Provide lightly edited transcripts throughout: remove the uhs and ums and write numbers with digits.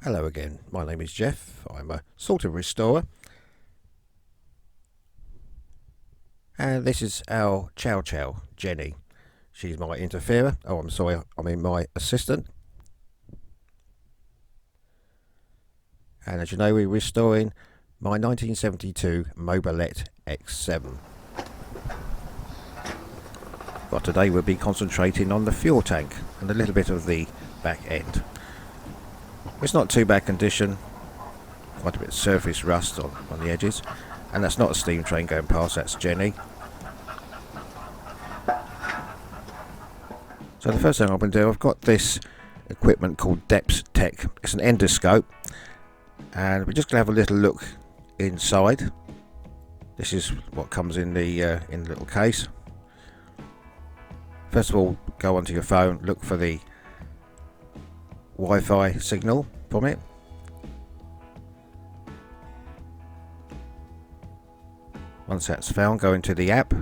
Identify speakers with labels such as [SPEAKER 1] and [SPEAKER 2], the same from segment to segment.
[SPEAKER 1] Hello again, my name is Jeff, I'm a sort of restorer, and this is our Chow Chow, Jenny. She's my interferer, my assistant. And as you know, we're restoring my 1972 Mobylette X7. But today we'll be concentrating on the fuel tank and a little bit of the back end. It's not too bad condition, quite a bit of surface rust on the edges, and that's not a steam train going past, that's Jenny. So the first thing I'm going to do, I've got this equipment called Depstech. It's an endoscope, and we're just going to have a little look inside. This is what comes in the little case. First of all, go onto your phone, look for the Wi-Fi signal from it. Once that's found, go into the app.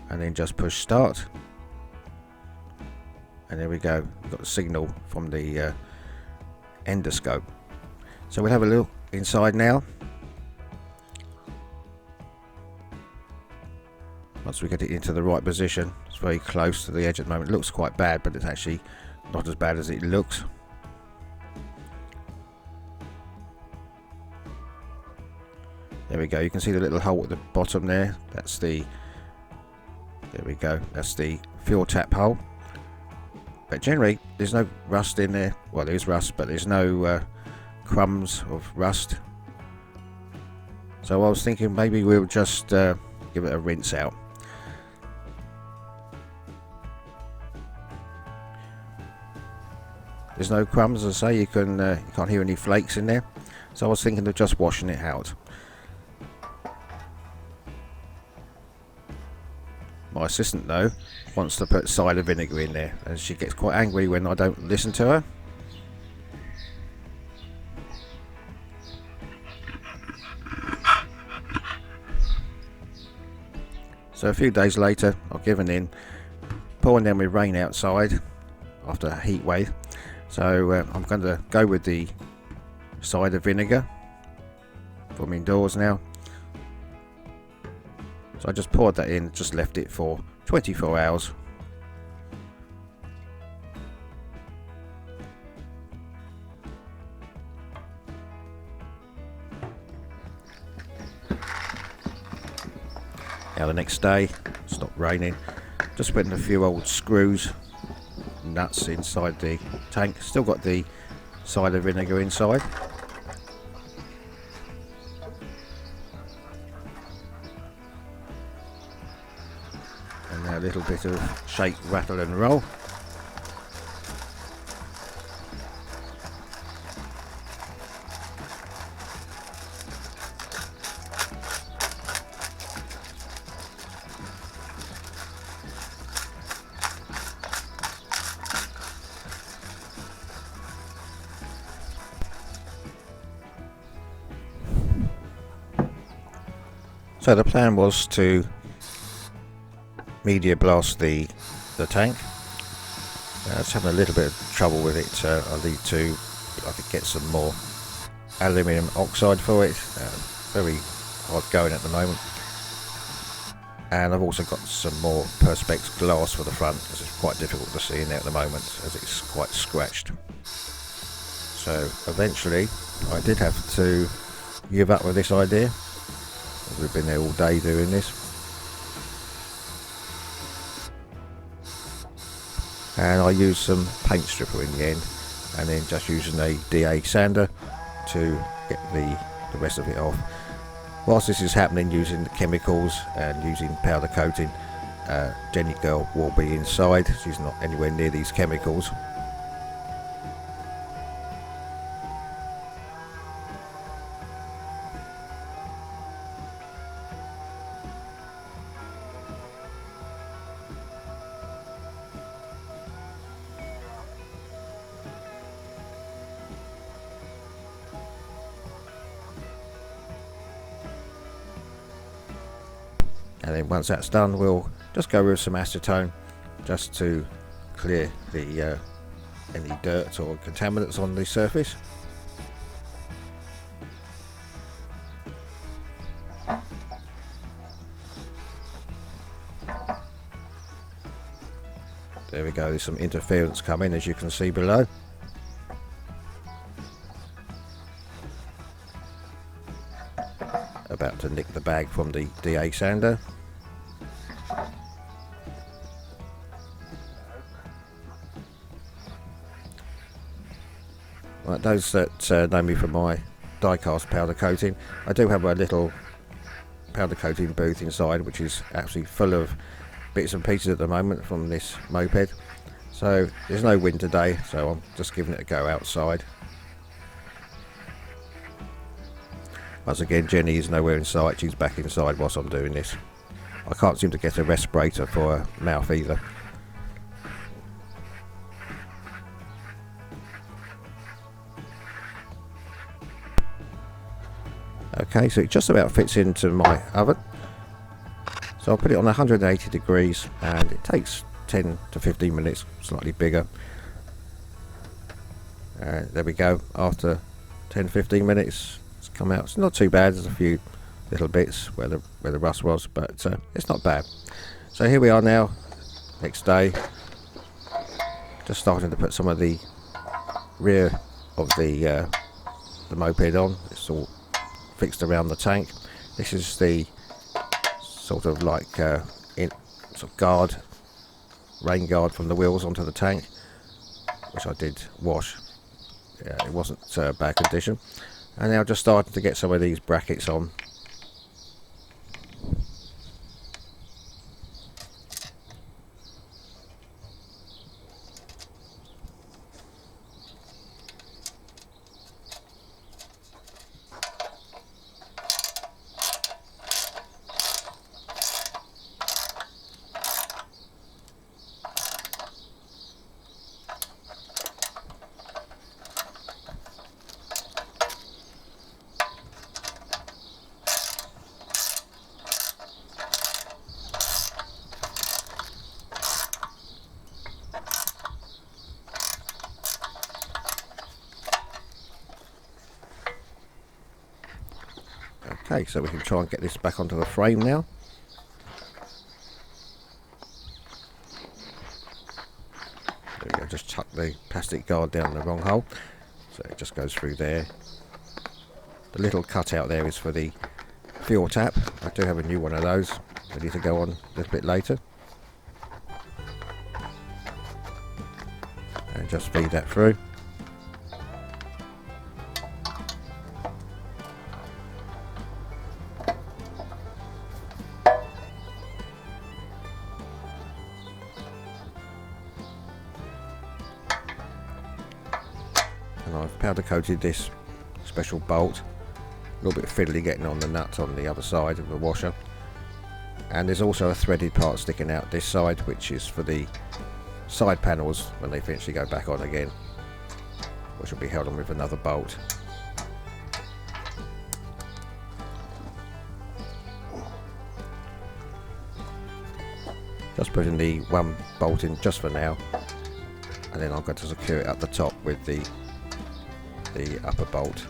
[SPEAKER 1] And then just push start. And there we go, we've got the signal from the endoscope. So we'll have a look inside now. Once we get it into the right position, it's very close to the edge at the moment. It looks quite bad, but it's actually not as bad as it looks. There we go, you can see the little hole at the bottom there. There we go, that's the fuel tap hole. But generally, there's no rust in there. Well, there is rust, but there's no crumbs of rust. So I was thinking maybe we'll just give it a rinse out. There's no crumbs, as I say. You can't hear any flakes in there. So I was thinking of just washing it out. My assistant, though, wants to put cider vinegar in there, and she gets quite angry when I don't listen to her. So a few days later, I've given in, pouring down with rain outside after a heat wave. So I'm going to go with the cider vinegar from indoors now. So I just poured that in, just left it for 24 hours. Now the next day, stopped raining, just putting a few old screws, nuts inside the tank. Still got the cider vinegar inside. And now a little bit of shake, rattle and roll. So the plan was to media blast the tank. I was having a little bit of trouble with it. I could get some more aluminium oxide for it. Very hard going at the moment. And I've also got some more perspex glass for the front, because it's quite difficult to see in there at the moment as it's quite scratched. So eventually I did have to give up with this idea. We've been there all day doing this. And I used some paint stripper in the end, and then just using a DA sander to get the rest of it off. Whilst this is happening, using the chemicals and using powder coating, Jenny girl will be inside. She's not anywhere near these chemicals. And then once that's done, we'll just go with some acetone just to clear the any dirt or contaminants on the surface. There we go, there's some interference coming, as you can see below. About to nick the bag from the DA sander. Right, those that know me from my die-cast powder coating, I do have a little powder coating booth inside, which is absolutely full of bits and pieces at the moment from this moped. So there's no wind today, so I'm just giving it a go outside. Once again, Jenny is nowhere in sight. She's back inside whilst I'm doing this. I can't seem to get a respirator for her mouth either. Okay, so it just about fits into my oven. So I'll put it on 180 degrees and it takes 10 to 15 minutes, slightly bigger. And there we go, after 10-15 minutes it's come out. It's not too bad, there's a few little bits where the rust was, but it's not bad. So here we are now, next day. Just starting to put some of the rear of the moped on. It's all fixed around the tank. This is the sort of like sort of guard, rain guard from the wheels onto the tank, which I did wash. Yeah, it wasn't bad condition. And now just starting to get some of these brackets on. Okay, so we can try and get this back onto the frame now. There we go, just chuck the plastic guard down the wrong hole. So it just goes through there. The little cutout there is for the fuel tap. I do have a new one of those, ready to go on a little bit later. And just feed that through. And I've powder coated this special bolt. A little bit fiddly getting on the nut on the other side of the washer. And there's also a threaded part sticking out this side, which is for the side panels when they eventually go back on again, which will be held on with another bolt. Just putting the one bolt in just for now, and then I'm going to secure it at the top with the upper bolt.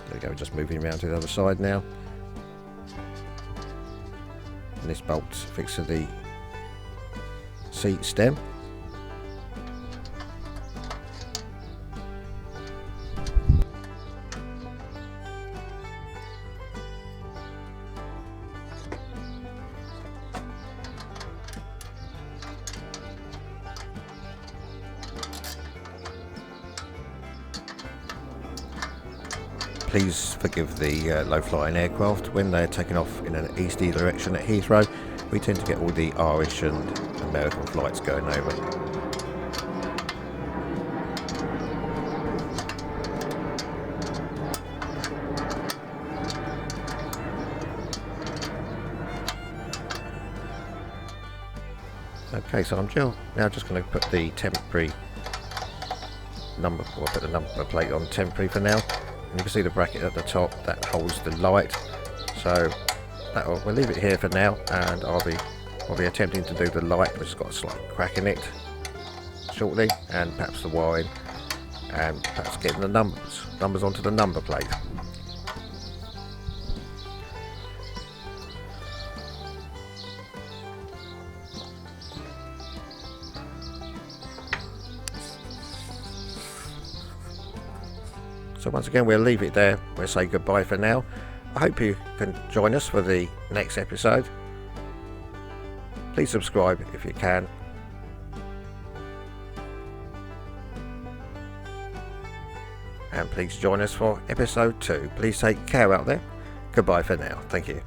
[SPEAKER 1] There we go, just moving around to the other side now. And this bolt's fixed to the seat stem. Please forgive the low-flying aircraft. When they're taking off in an easterly direction at Heathrow, we tend to get all the Irish and American flights going over. Okay, so I'm now just going to put the temporary number, or put the number plate on temporary for now. And you can see the bracket at the top that holds the light. So we'll leave it here for now, and I'll be attempting to do the light, which has got a slight crack in it, shortly, and perhaps the wiring, and perhaps getting the numbers onto the number plate. So once again, we'll leave it there. We'll say goodbye for now. I hope you can join us for the next episode. Please subscribe if you can. And please join us for episode 2. Please take care out there. Goodbye for now. Thank you.